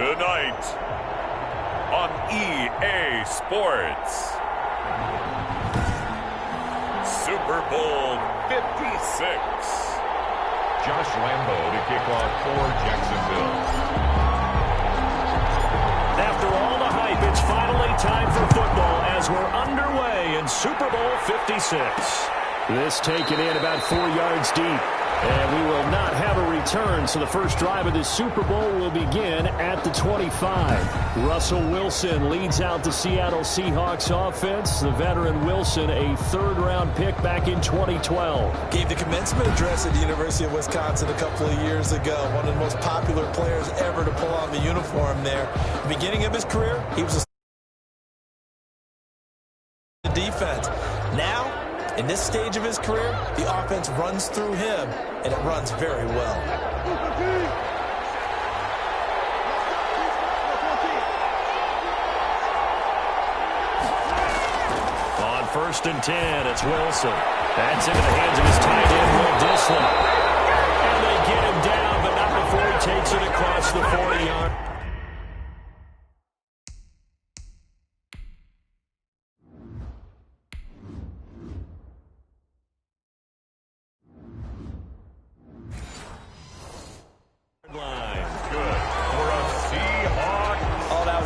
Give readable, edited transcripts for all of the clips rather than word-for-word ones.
Tonight on EA Sports, Super Bowl 56. Josh Lambo to kick off for Jacksonville. After all the hype, it's finally time for football as we're underway in Super Bowl 56. This taken in about 4 yards deep. And we will not have a return, so the first drive of this Super Bowl will begin at the 25. Russell Wilson leads out the Seattle Seahawks offense. The veteran Wilson, a third-round pick back in 2012. Gave the commencement address at the University of Wisconsin a couple of years ago. One of the most popular players ever to pull on the uniform there. At the beginning of his career, he was a defense. Now, in this stage of his career, the offense runs through him, and it runs very well. On 1st and 10, it's Wilson. That's into the hands of his tight end, Will Disley. And they get him down, but not before he takes it across the 40-yard.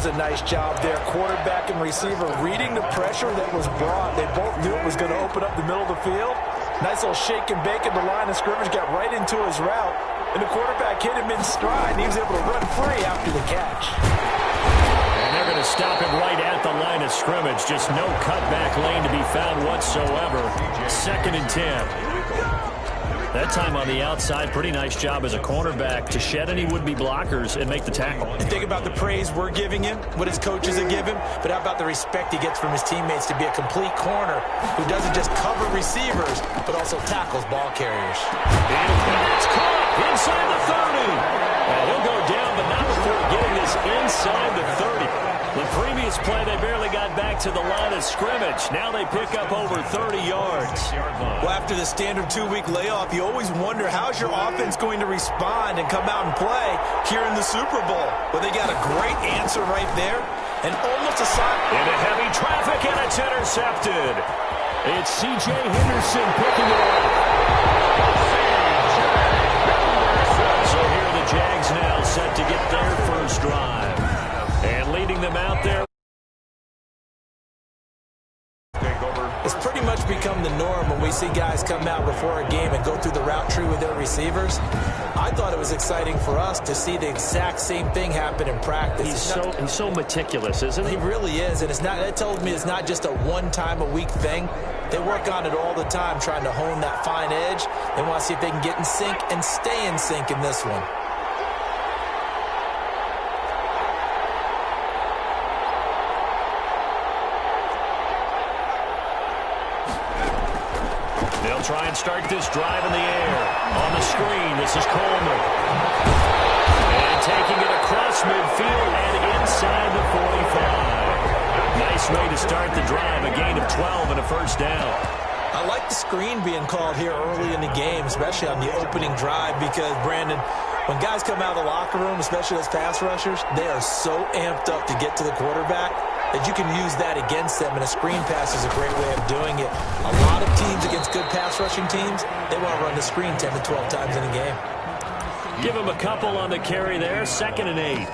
A nice job there, quarterback and receiver reading the pressure that was brought. They both knew it was going to open up the middle of the field. Nice little shake and bake at the line of scrimmage, got right into his route, and the quarterback hit him in stride, and he was able to run free after the catch. And they're going to stop him right at the line of scrimmage. Just no cutback lane to be found whatsoever. 2nd and 10. That time on the outside, pretty nice job as a cornerback to shed any would-be blockers and make the tackle. And think about the praise we're giving him, what his coaches are giving, but how about the respect he gets from his teammates to be a complete corner who doesn't just cover receivers, but also tackles ball carriers. It's caught inside the 30. He'll go down, but not before getting this inside the 30. The previous play, they barely got back to the line of scrimmage. Now they pick up over 30 yards. Well, after the standard 2-week layoff, you always wonder how's your offense going to respond and come out and play here in the Super Bowl. Well, they got a great answer right there and almost a sign. Into heavy traffic, and it's intercepted. It's C.J. Henderson picking it up. So here are the Jags now set to get their first drive. And leading them out there. It's pretty much become the norm when we see guys come out before a game and go through the route tree with their receivers. I thought it was exciting for us to see the exact same thing happen in practice. He's so meticulous, isn't he? He really is, and that tells me it's not just a one-time-a-week thing. They work on it all the time, trying to hone that fine edge. They want to see if they can get in sync and stay in sync in this one. They'll try and start this drive in the air. On the screen, this is Coleman. And taking it across midfield and inside the 45. Nice way to start the drive. A gain of 12 and a first down. I like the screen being called here early in the game, especially on the opening drive, because, Brandon, when guys come out of the locker room, especially as pass rushers, they are so amped up to get to the quarterback that you can use that against them, and a screen pass is a great way of doing it. A lot of teams against good pass rushing teams, they want to run the screen 10 to 12 times in a game. Give him a couple on the carry there. 2nd and 8.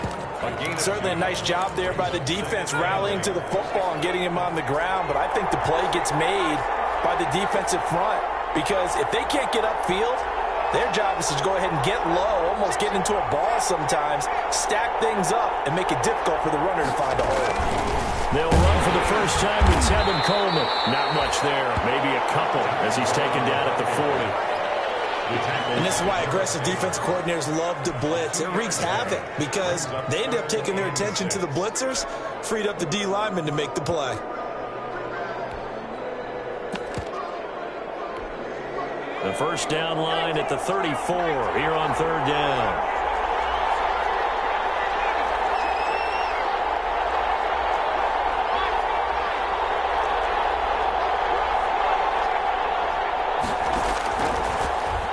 Certainly a nice job there by the defense rallying to the football and getting him on the ground, but I think the play gets made by the defensive front, because if they can't get upfield, their job is to go ahead and get low, almost get into a ball sometimes, stack things up, and make it difficult for the runner to find a hole. They'll run for the first time with Tevin Coleman. Not much there, maybe a couple as he's taken down at the 40. And this is why aggressive defensive coordinators love to blitz. It wreaks havoc because they end up taking their attention to the blitzers, freed up the D lineman to make the play. The first down line at the 34 here on 3rd down.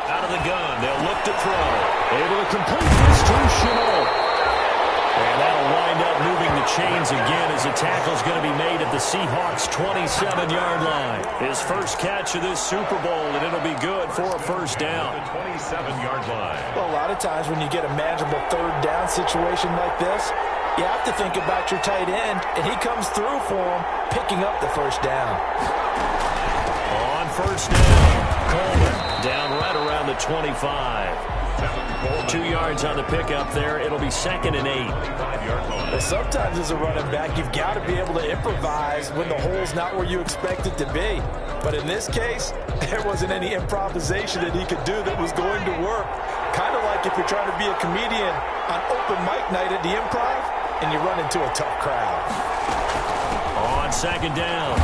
Out of the gun, they'll look to throw. Able to complete this to Chenault. And that'll wind up moving the chains again as the tackle's going to be made at the Seahawks' 27-yard line. His first catch of this Super Bowl, and it'll be good for a first down. The 27-yard line. Well, a lot of times when you get a manageable third down situation like this, you have to think about your tight end, and he comes through for him, picking up the first down. On first down, Coleman down right around the 25. 2 yards on the pickup there. It'll be 2nd and 8. Well, sometimes as a running back, you've got to be able to improvise when the hole's not where you expect it to be. But in this case, there wasn't any improvisation that he could do that was going to work. Kind of like if you're trying to be a comedian on open mic night at the Improv and you run into a tough crowd. On 2nd down,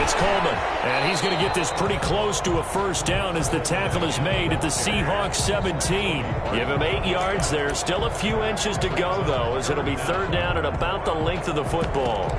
it's Coleman, and he's going to get this pretty close to a first down as the tackle is made at the Seahawks 17. Give him 8 yards there. Still a few inches to go, though, as it'll be 3rd down at about the length of the football.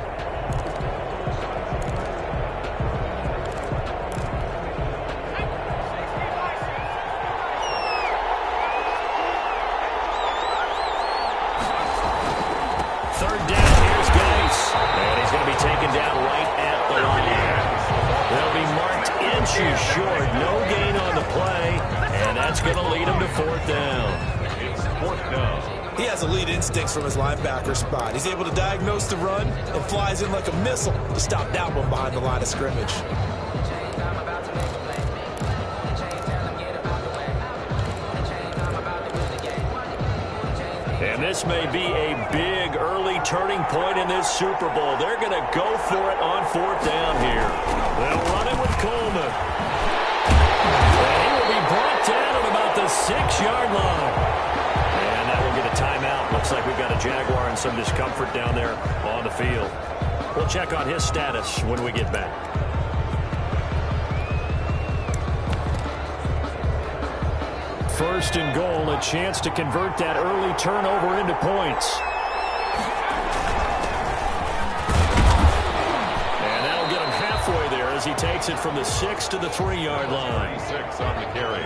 Short, no gain on the play, and that's going to lead him to 4th down. It's 4th down. He has elite instincts from his linebacker spot. He's able to diagnose the run and flies in like a missile to stop that one behind the line of scrimmage. And this may be a big early turning point in this Super Bowl. They're going to go for it on 4th down here. They'll run it with Coleman. And he will be brought down at about the 6-yard line. And that will get a timeout. Looks like we've got a Jaguar in some discomfort down there on the field. We'll check on his status when we get back. First and goal, a chance to convert that early turnover into points. And that'll get him halfway there as he takes it from the 6 to the 3-yard line. 6 on the carry.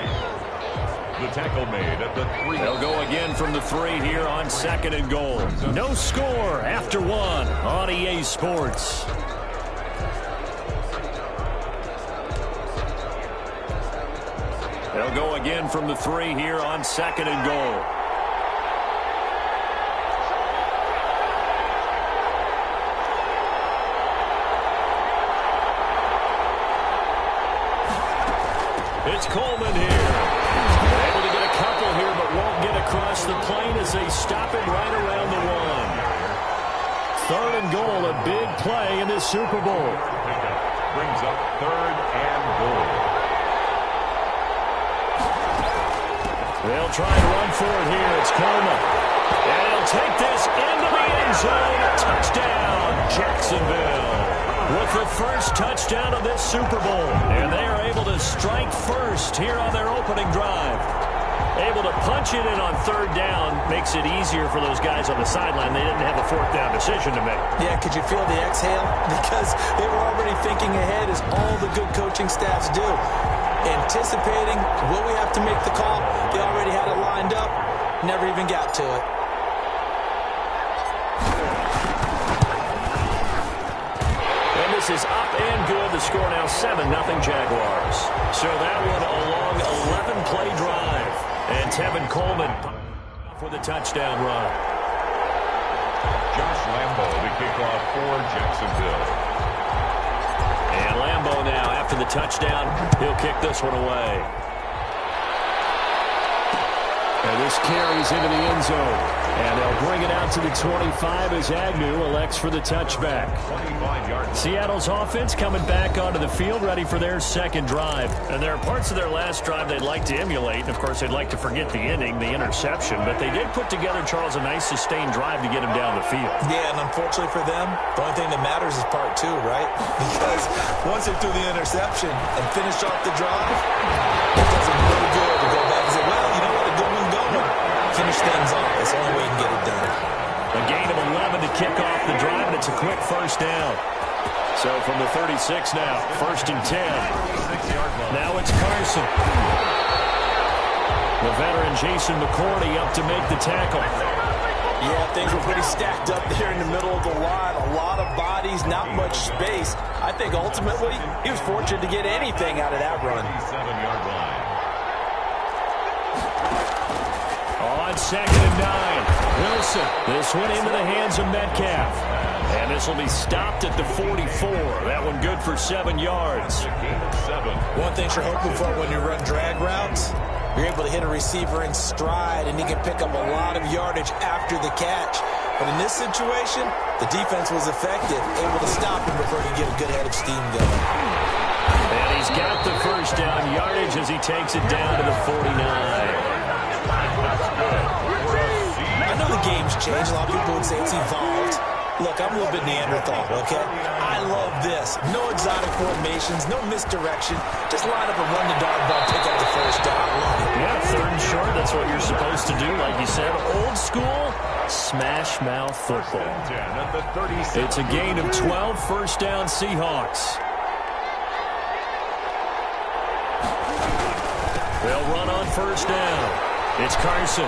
The tackle made at the 3. They'll go again from the 3 here on 2nd and goal. No score after 1 on EA Sports. They'll go again from the 3 here on 2nd and goal. It's Coleman here. Able to get a couple here, but won't get across the plane as they stop him right around the 1. 3rd and goal, a big play in this Super Bowl. Brings up 3rd and goal. They'll try and run for it here. It's Coleman. And he'll take this into the end zone. Touchdown, Jacksonville. With the first touchdown of this Super Bowl. And they are able to strike first here on their opening drive. Able to punch it in on 3rd down makes it easier for those guys on the sideline. They didn't have a 4th down decision to make. Yeah, could you feel the exhale? Because they were already thinking ahead, as all the good coaching staffs do. Anticipating, will we have to make the call? They already had it lined up, never even got to it. And this is up and good. The score now 7-0 Jaguars. So that one a long 11-play drive. And Tevin Coleman for the touchdown run. Josh Lambo to kick off for Jacksonville. And Lambo now, after the touchdown, he'll kick this one away. And this carries into the end zone. And they'll bring it out to the 25 as Agnew elects for the touchback. 25-yard. Seattle's offense coming back onto the field, ready for their 2nd drive. And there are parts of their last drive they'd like to emulate. And, of course, they'd like to forget the inning, the interception. But they did put together, Charles, a nice sustained drive to get him down the field. Yeah, and unfortunately for them, the only thing that matters is part 2, right? Because once they threw the interception and finished off the drive, it doesn't really good to go back and say, well, you know what, a good one going. Finish things off. That's the only way you can get it done. A gain of 11 to kick off the drive, and it's a quick first down. So from the 36 now, 1st and 10. Now it's Carson. The veteran Jason McCourty up to make the tackle. Yeah, things were pretty stacked up there in the middle of the line. A lot of bodies, not much space. I think ultimately he was fortunate to get anything out of that run. 7-yard line. On 2nd and 9, Wilson. This one into the hands of Metcalf. And this will be stopped at the 44. That one good for 7 yards. Gain of 7. One thing you're hoping for when you run drag routes, you're able to hit a receiver in stride, and he can pick up a lot of yardage after the catch. But in this situation, the defense was effective, able to stop him before he could get a good head of steam going. And he's got the first down yardage as he takes it down to the 49. I know the game's changed. A lot of people would say it's evolved. Look, I'm a little bit Neanderthal, okay? I love this. No exotic formations, no misdirection. Just line up and run the dog ball, pick up the first down. I love it. Yeah, 3rd and short, that's what you're supposed to do. Like you said, old school, smash mouth football. It's a gain of 12, first down Seahawks. They'll run on first down. It's Carson.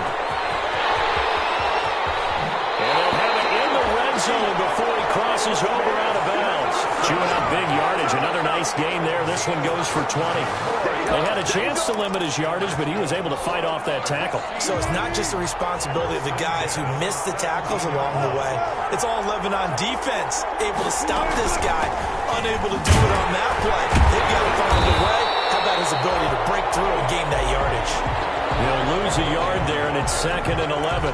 And they'll have it in the red zone before he crosses over out of bounds. Chewing up big yardage. Another nice gain there. This one goes for 20. They had a chance to limit his yardage, but he was able to fight off that tackle. So it's not just the responsibility of the guys who missed the tackles along the way. It's all 11 on defense. Able to stop this guy. Unable to do it on that play. They've got to find a way. How about his ability to break through and gain that yardage? He'll lose a yard there, and it's 2nd and 11.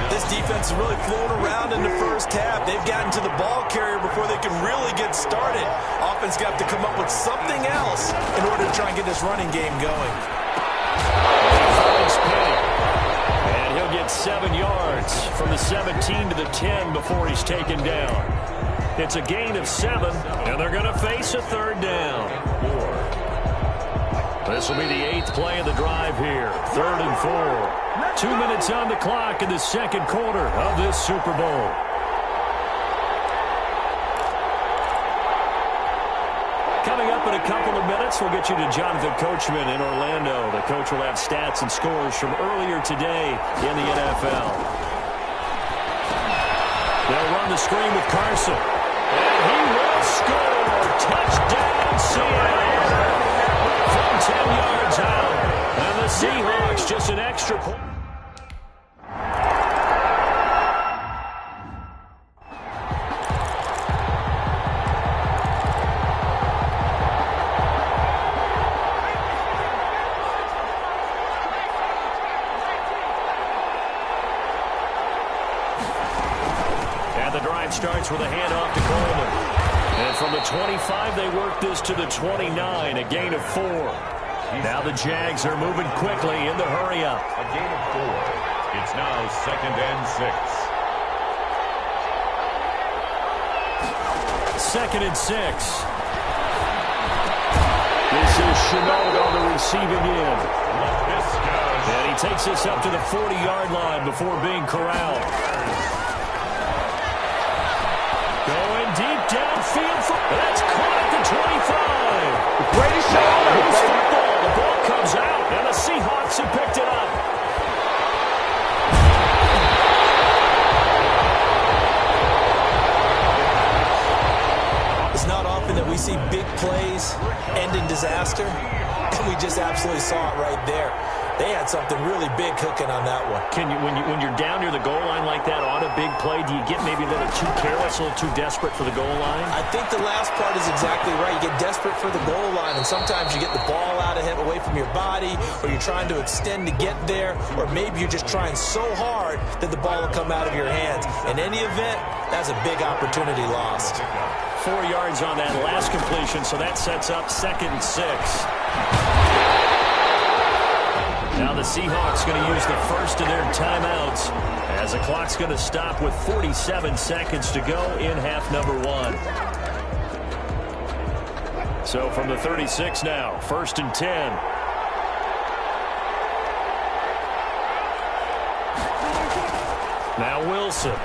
This defense is really flown around in the first half. They've gotten to the ball carrier before they can really get started. Offense got to come up with something else in order to try and get this running game going. And he'll get 7 yards from the 17 to the 10 before he's taken down. It's a gain of 7, and they're going to face a 3rd down. This will be the 8th play of the drive here. 3rd and 4. 2 minutes on the clock in the 2nd quarter of this Super Bowl. Coming up in a couple of minutes, we'll get you to Jonathan Coachman in Orlando. The coach will have stats and scores from earlier today in the NFL. They'll run the screen with Carson. And he will score. Touchdown, Seattle. From 10 yards out. And the Seahawks just an extra point. And the drive starts with a handoff to Coleman. And from the 25, they work this to the 29, a gain of 4. Now the Jags are moving quickly in the hurry-up. A gain of 4. It's now 2nd and 6. 2nd and 6. This is Chenault on the receiving end. And he takes this up to the 40-yard line before being corralled. Going deep downfield. That's caught at the 25. Greatest shot on earth, Loose baby. football. The ball comes out, and the Seahawks have picked it up. It's not often that we see big plays end in disaster, and we just absolutely saw it right there. They had something really big cooking on that one. Can you, when you're down near the goal line like that on a big play, do you get maybe a little too careless, a little too desperate for the goal line? I think the last part is exactly right. You get desperate for the goal line, and sometimes you get the ball out ahead, away from your body, or you're trying to extend to get there, or maybe you're just trying so hard that the ball will come out of your hands. In any event, that's a big opportunity lost. 4 yards on that last completion, so that sets up 2nd and 6. Now the Seahawks going to use the first of their timeouts as the clock's going to stop with 47 seconds to go in half number 1. So from the 36 now, 1st and 10. Now Wilson.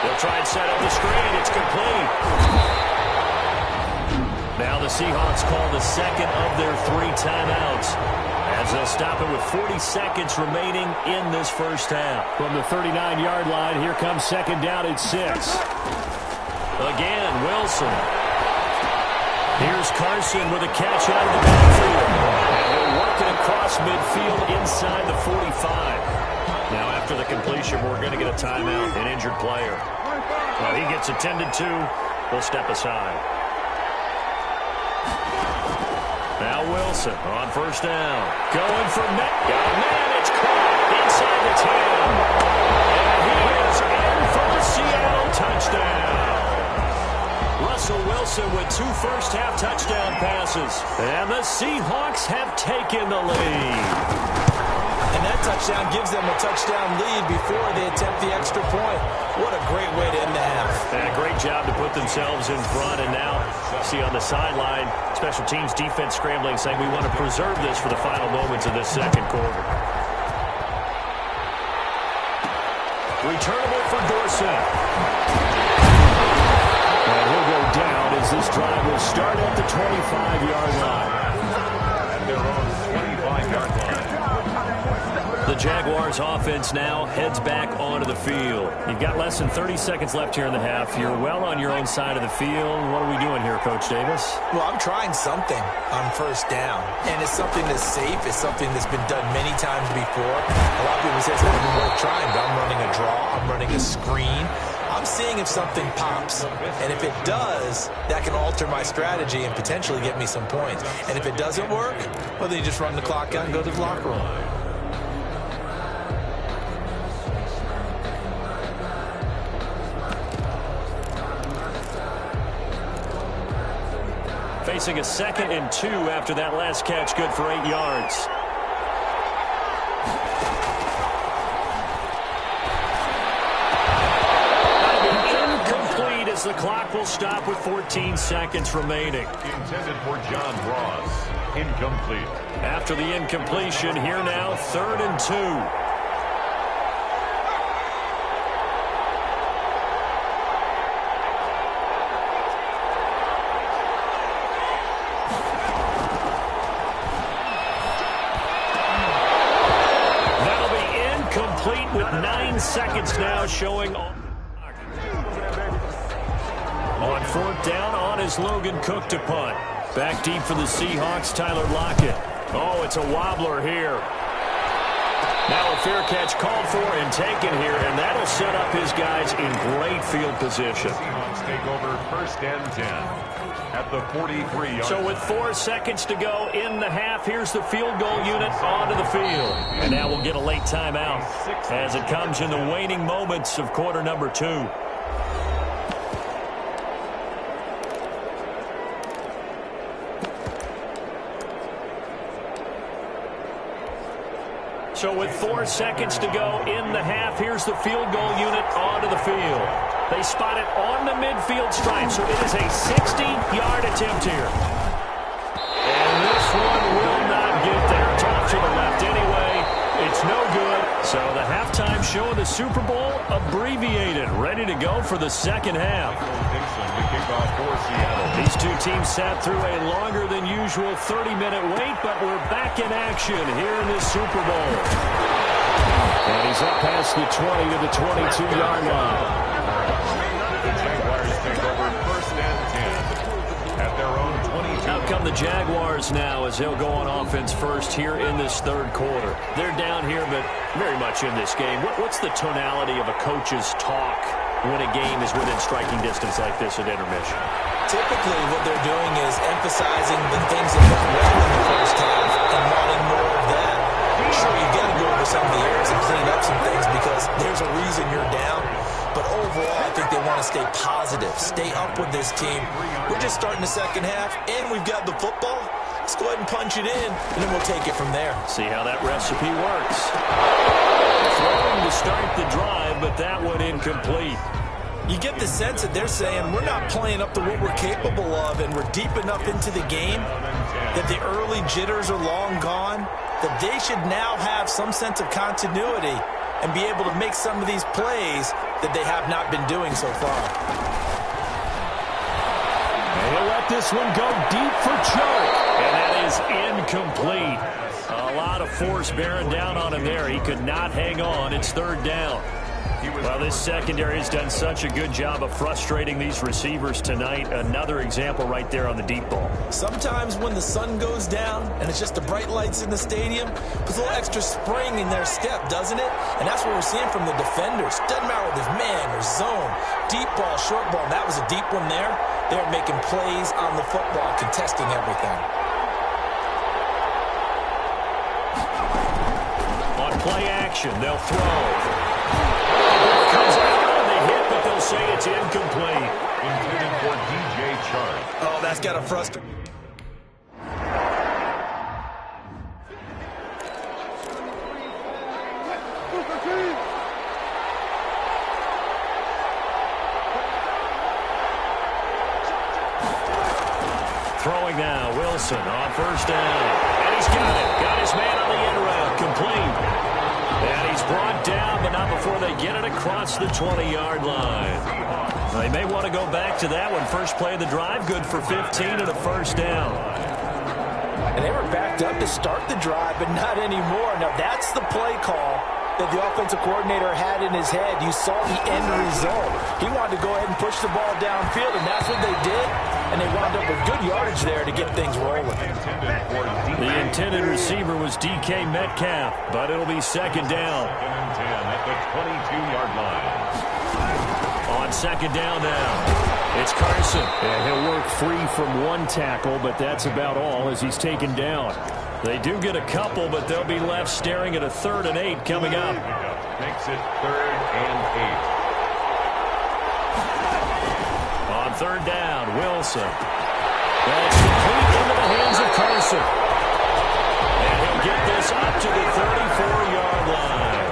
They'll try and set up the screen. It's complete. Now the Seahawks call the second of their 3 timeouts As they'll stop it with 40 seconds remaining in this first half. From the 39-yard line, here comes second down at 6. Again, Wilson. Here's Carson with a catch out of the backfield. And he'll work it across midfield inside the 45. Now, after the completion, we're going to get a timeout, an injured player. Well, he gets attended to. We'll step aside. Now Wilson on first down. Going for Matt. Got a man. It's caught inside the 10. And he is in for the Seattle touchdown. Russell Wilson with 2 first-half touchdown passes. And the Seahawks have taken the lead. And that touchdown gives them a touchdown lead before they attempt the extra point. What a great way to end the half. And a great job to put themselves in front. And now, see on the sideline, special teams defense scrambling, saying we want to preserve this for the final moments of this second quarter. Returnable for Dorsett. And he'll go down as this drive will start at the 25-yard line. At their own 25-yard line. The Jaguars offense now heads back onto the field. You've got less than 30 seconds left here in the half. You're well on your own side of the field. What are we doing here, Coach Davis? Well, I'm trying something on first down. And it's something that's safe. It's something that's been done many times before. A lot of people say it's not even worth trying, but I'm running a draw. I'm running a screen. I'm seeing if something pops. And if it does, that can alter my strategy and potentially get me some points. And if it doesn't work, well, then you just run the clock out and go to the locker room. Facing a 2nd and 2 after that last catch, good for 8 yards. Incomplete as the clock will stop with 14 seconds remaining. Intended for John Ross. Incomplete. After the incompletion, here now, 3rd and 2. With 9 seconds now showing on 4th down on is Logan Cook to punt. Back deep for the Seahawks, Tyler Lockett. Oh, it's a wobbler here. Now a fair catch called for and taken here, and that'll set up his guys in great field position. Seahawks take over 1st and 10 at the 43-yard. So with 4 seconds to go in the half, here's the field goal unit onto the field. And now we'll get a late timeout as it comes in the waning moments of quarter number 2. So with 4 seconds to go in the half, here's the field goal unit onto the field. They spot it on the midfield stripe, so it is a 60-yard attempt here. And this one will not get there. Toss to the left anyway. It's no good. So the halftime show of the Super Bowl abbreviated, ready to go for the second half. These two teams sat through a longer than usual 30-minute wait, but we're back in action here in this Super Bowl. And he's up past the 20 to the 22-yard line. The Jaguars take over 1st and 10 at their own 22. Out come the Jaguars now as they'll go on offense first here in this 3rd quarter. They're down here, but very much in this game. What's the tonality of a coach's talk when a game is within striking distance like this at intermission? Typically, what they're doing is emphasizing the things that went well in the first half and wanting more of that. Sure, you got to go over some of the errors and clean up some things because there's a reason you're down. But overall, I think they want to stay positive, stay up with this team. We're just starting the second half, and we've got the football. Let's go ahead and punch it in, and then we'll take it from there. See how that recipe works. Throwing to start the drive, but that one incomplete. You get the sense that they're saying we're not playing up to what we're capable of, and we're deep enough into the game that the early jitters are long gone, that they should now have some sense of continuity and be able to make some of these plays that they have not been doing so far. He'll let let this one go deep for Chark. And that is incomplete. A lot of force bearing down on him there. He could not hang on. It's third down. Well, this secondary has done such a good job of frustrating these receivers tonight. Another example right there on the deep ball. Sometimes when the sun goes down and it's just the bright lights in the stadium, there's a little extra spring in their step, doesn't it? And that's what we're seeing from the defenders. Doesn't matter whether it's man or zone, deep ball, short ball. And that was a deep one there. They're making plays on the football, contesting everything. On play action, they'll throw. Comes out on the hit, but they'll say it's incomplete. Intended for DJ Chark. Oh, that's got to frustrate. Throwing now, Wilson on first down. And he's got it. Got his man on the end route. Complete. And he's brought down, but not before they get it across the 20-yard line. They may want to go back to that one. First play of the drive, good for 15 and a first down. And they were backed up to start the drive, but not anymore. Now, that's the play call that the offensive coordinator had in his head. You saw the end result. He wanted to go ahead and push the ball downfield, and that's what they did. And they wound up with good yardage there to get things rolling. The intended receiver was DK Metcalf, but it'll be second down. 2nd and 10 at the 22-yard line. On second down now, it's Carson. And he'll work free from one tackle, but that's about all as he's taken down. They do get a couple, but they'll be left staring at a 3rd and 8 coming up. Makes it 3rd and 8. On third down, Wilson. That's complete into the hands of Carson. And he'll get this up to the 34-yard line.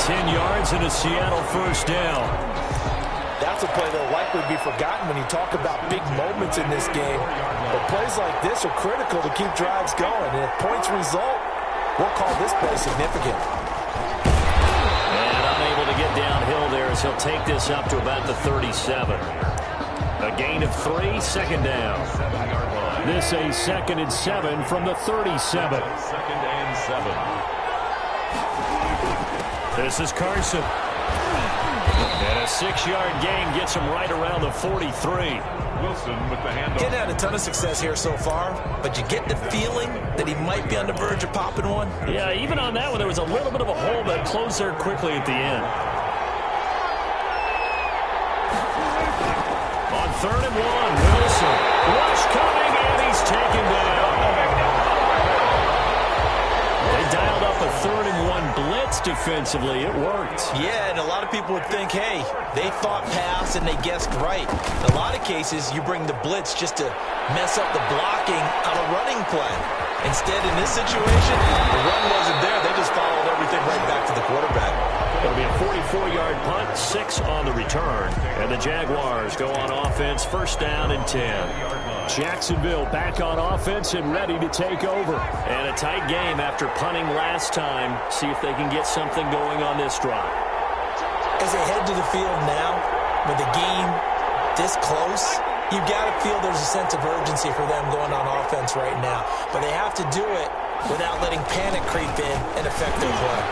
10 yards and a Seattle first down. That's a play that'll likely be forgotten when you talk about big moments in this game. But plays like this are critical to keep drives going. And if points result, we'll call this play significant. And unable to get downhill there as he'll take this up to about the 37. A gain of 3, second down. This a 2nd and 7 from the 37. 2nd and 7. This is Carson. And a 6-yard gain gets him right around the 43. Wilson with the handoff. Getting had a ton of success here so far, but you get the feeling that he might be on the verge of popping one. Yeah, even on that one, there was a little bit of a hole that closed there quickly at the end. On 3rd and 1, Wilson. Rush coming, and he's taken down. They dialed up a 3rd and 1 blitz defensively. It worked. Yeah, and a lot of people would think, hey, they thought pass and they guessed right. In a lot of cases, you bring the blitz just to mess up the blocking on a running play. Instead, in this situation, the run wasn't there. They just followed everything right back to the quarterback. It'll be a 44-yard punt, 6 on the return. And the Jaguars go on offense, first down and 10. Jacksonville back on offense and ready to take over. And a tight game after punting last time. See if they can get something going on this drive. As they head to the field now, with the game this close, you've got to feel there's a sense of urgency for them going on offense right now. But they have to do it without letting panic creep in and affect their play.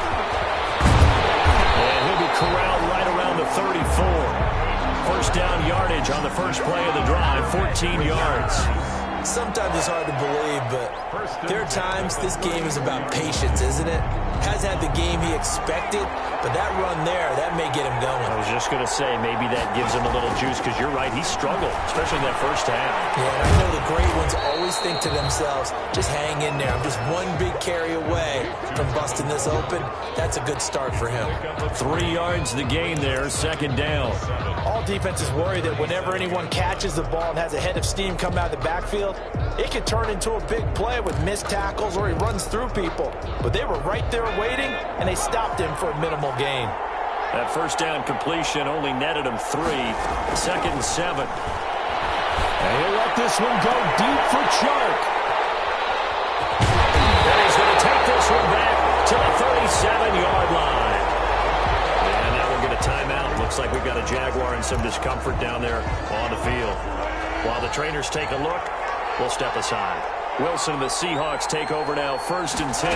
And he'll be corralled right around the 34. First down yardage on the first play of the drive, 14 yards. Sometimes it's hard to believe, but there are times this game is about patience, isn't it? Hasn't had the game he expected, but that run there, that may get him going. I was just going to say, maybe that gives him a little juice, because you're right, he struggled, especially in that first half. Yeah, and I know the great ones always think to themselves, just hang in there. I'm just one big carry away from busting this open. That's a good start for him. 3 yards the gain there, second down. All defenses worry that whenever anyone catches the ball and has a head of steam come out of the backfield, it could turn into a big play with missed tackles or he runs through people. But they were right there waiting, and they stopped him for a minimal gain. That first down completion only netted him 3. Second and 7. And he'll let this one go deep for Chark. And he's going to take this one back to the 37-yard line. And now we'll get a timeout. Looks like we've got a Jaguar in some discomfort down there on the field. While the trainers take a look. We'll step aside. Wilson and the Seahawks take over now, 1st and 10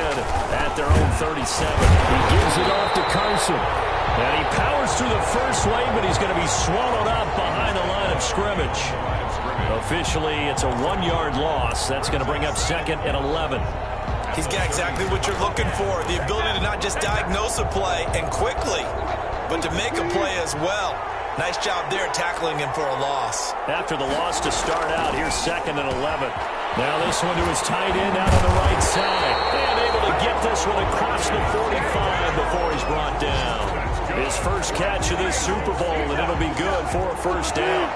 at their own 37. He gives it off to Carson. And he powers through the first lane, but he's going to be swallowed up behind the line of scrimmage. Officially, it's a 1-yard loss. That's going to bring up 2nd and 11. He's got exactly what you're looking for, the ability to not just diagnose a play and quickly, but to make a play as well. Nice job there tackling him for a loss. After the loss to start out, here's 2nd and 11. Now this one to his tight end out on the right side. And able to get this one across the 45 before he's brought down. His first catch of this Super Bowl, and it'll be good for a first down.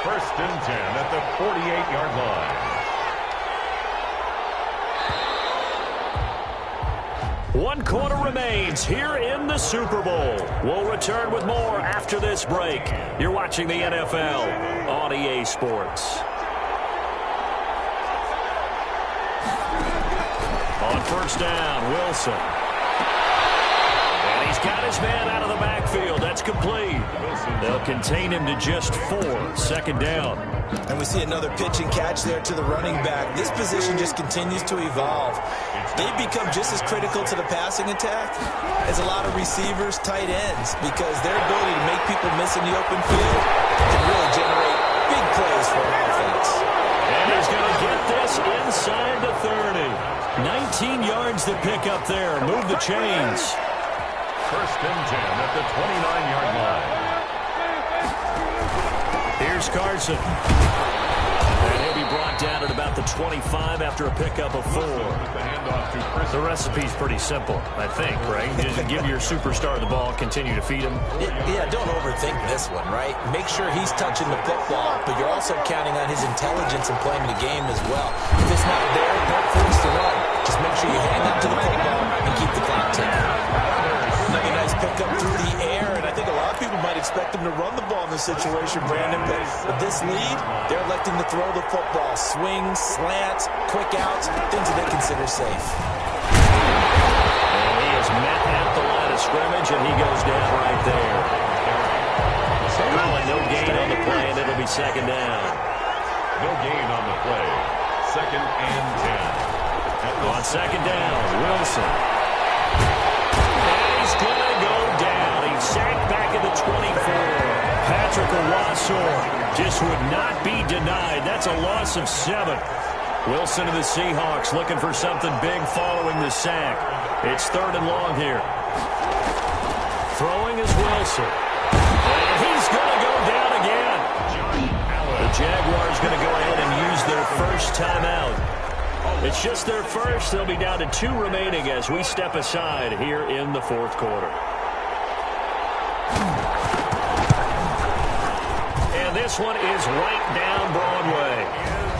1st and 10 at the 48-yard line. 1 quarter remains here in the Super Bowl. We'll return with more after this break. You're watching the NFL on EA Sports. On 1st down, Wilson. And he's got his man out of the backfield. That's complete. They'll contain him to just 4. 2nd down. And we see another pitch and catch there to the running back. This position just continues to evolve. They've become just as critical to the passing attack as a lot of receivers, tight ends, because their ability to make people miss in the open field can really generate big plays for an offense. And he's going to get this inside the 30. 19 yards to pick up there. Move the chains. 1st and 10 at the 29-yard line. Here's Carson. And he'll be brought down at about the 25 after a pickup of 4. The recipe's pretty simple, I think, right? Just give your superstar the ball, continue to feed him. Yeah, don't overthink this one, right? Make sure he's touching the football, but you're also counting on his intelligence and playing the game as well. If it's not there, don't force the run. Just make sure you hang on to the football and keep the clock ticking. Another nice pickup through the air, and I think a lot of people might expect him to run the ball in this situation, Brandon, but with this lead, they're electing to throw the football. Swings, slants, quick outs, things that they consider safe. And he is met at the line of scrimmage, and he goes down right there. So no gain on the play, and it'll be 2nd down. No gain on the play. 2nd and 10. On 2nd down, Wilson. And he's going to go down. He's sacked back at the 24. Patrick Owasor just would not be denied. That's a loss of 7. Wilson and the Seahawks looking for something big following the sack. It's 3rd and long here. Throwing is Wilson. And he's going to go down again. The Jaguars going to go ahead and use their first timeout. It's just their first. They'll be down to 2 remaining as we step aside here in the 4th quarter. And this one is right down Broadway.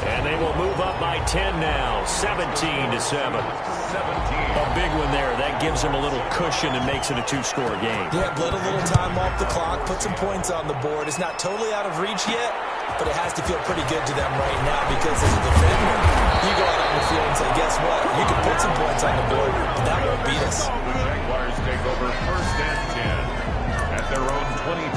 And they will move up by 10 now, 17-7. A big one there. That gives them a little cushion and makes it a 2-score game. Yeah, let a little time off the clock, put some points on the board. It's not totally out of reach yet, but it has to feel pretty good to them right now because as a defender, you go out on the field and say, guess what? You can put some points on the board, but that won't beat us. Jaguars take over 1st and 10 at their own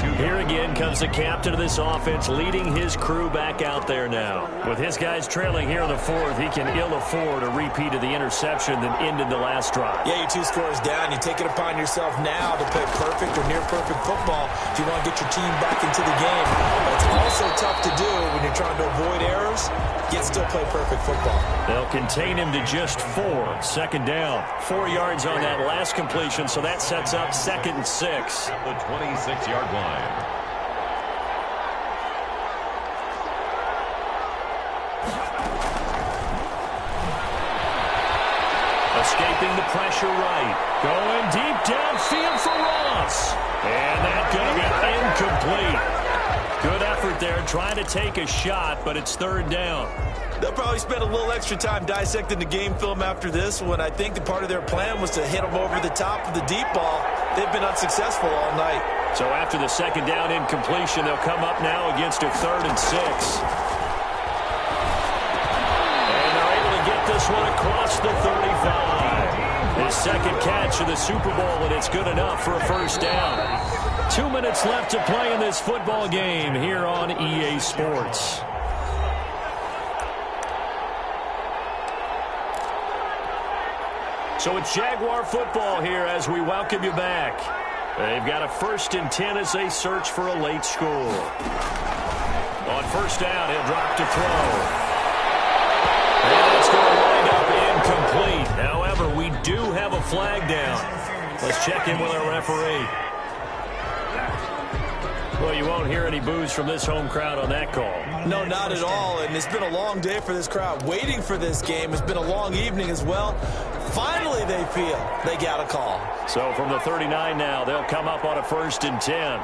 22. Here again comes the captain of this offense leading his crew back out there now. With his guys trailing here in the 4th, he can ill afford a repeat of the interception that ended the last drive. Yeah, you're 2 scores down. You take it upon yourself now to play perfect or near perfect football if you want to get your team back into the game. But it's also tough to do when you're trying to avoid errors, yet still play perfect football. They'll contain him to just 4. 2nd down. 4 yards on that last completion, so that sets up 2nd and 6. The 26-yard line. Escaping the pressure right. Going deep downfield for Ross. And that going to be incomplete. Good effort there, trying to take a shot, but it's 3rd down. They'll probably spend a little extra time dissecting the game film after this one. I think the part of their plan was to hit them over the top of the deep ball. They've been unsuccessful all night. So after the 2nd down incompletion, they'll come up now against a 3rd and 6. And they're able to get this one across the 35. His 2nd catch of the Super Bowl, and it's good enough for a first down. 2 minutes left to play in this football game here on EA Sports. So it's Jaguar football here as we welcome you back. They've got a 1st and 10 as they search for a late score. On 1st down, he'll drop to throw. And it's going to wind up incomplete. However, we do have a flag down. Let's check in with our referee. Well, you won't hear any boos from this home crowd on that call. No, not at all. And it's been a long day for this crowd waiting for this game. It's been a long evening as well. Finally, they feel they got a call. So from the 39 now, they'll come up on a 1st and 10.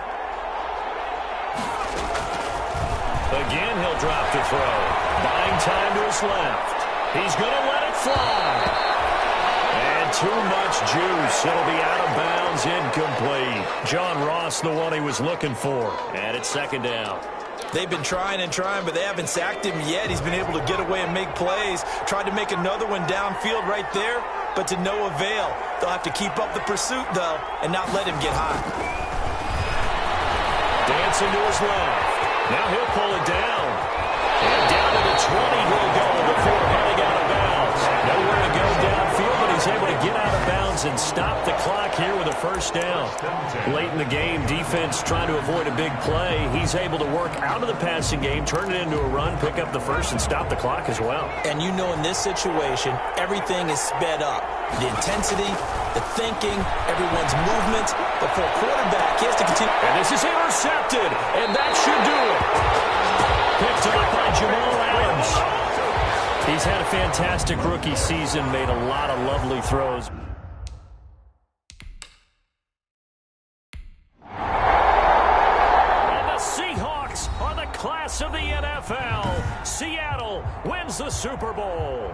Again, he'll drop to throw. Buying time to his left. He's going to let it fly. And too much juice. It'll be out of bounds, incomplete. John Ross, the one he was looking for. And it's 2nd down. They've been trying and trying, but they haven't sacked him yet. He's been able to get away and make plays. Tried to make another one downfield right there, but to no avail. They'll have to keep up the pursuit, though, and not let him get high. Dancing to his left. Now he'll pull it down. And down to the 20 he'll go before heading out of bounds. Nowhere to go downfield, but he's able to get out of bounds and stop the clock here with a 1st down. Late in the game, defense trying to avoid a big play. He's able to work out of the passing game, turn it into a run, pick up the 1st, and stop the clock as well. And you know in this situation, everything is sped up. The intensity, the thinking, everyone's movement. But for a quarterback, he has to continue. And this is intercepted, and that should do it. Picked up by Jamal Adams. He's had a fantastic rookie season, made a lot of lovely throws. And the Seahawks are the class of the NFL. Seattle wins the Super Bowl.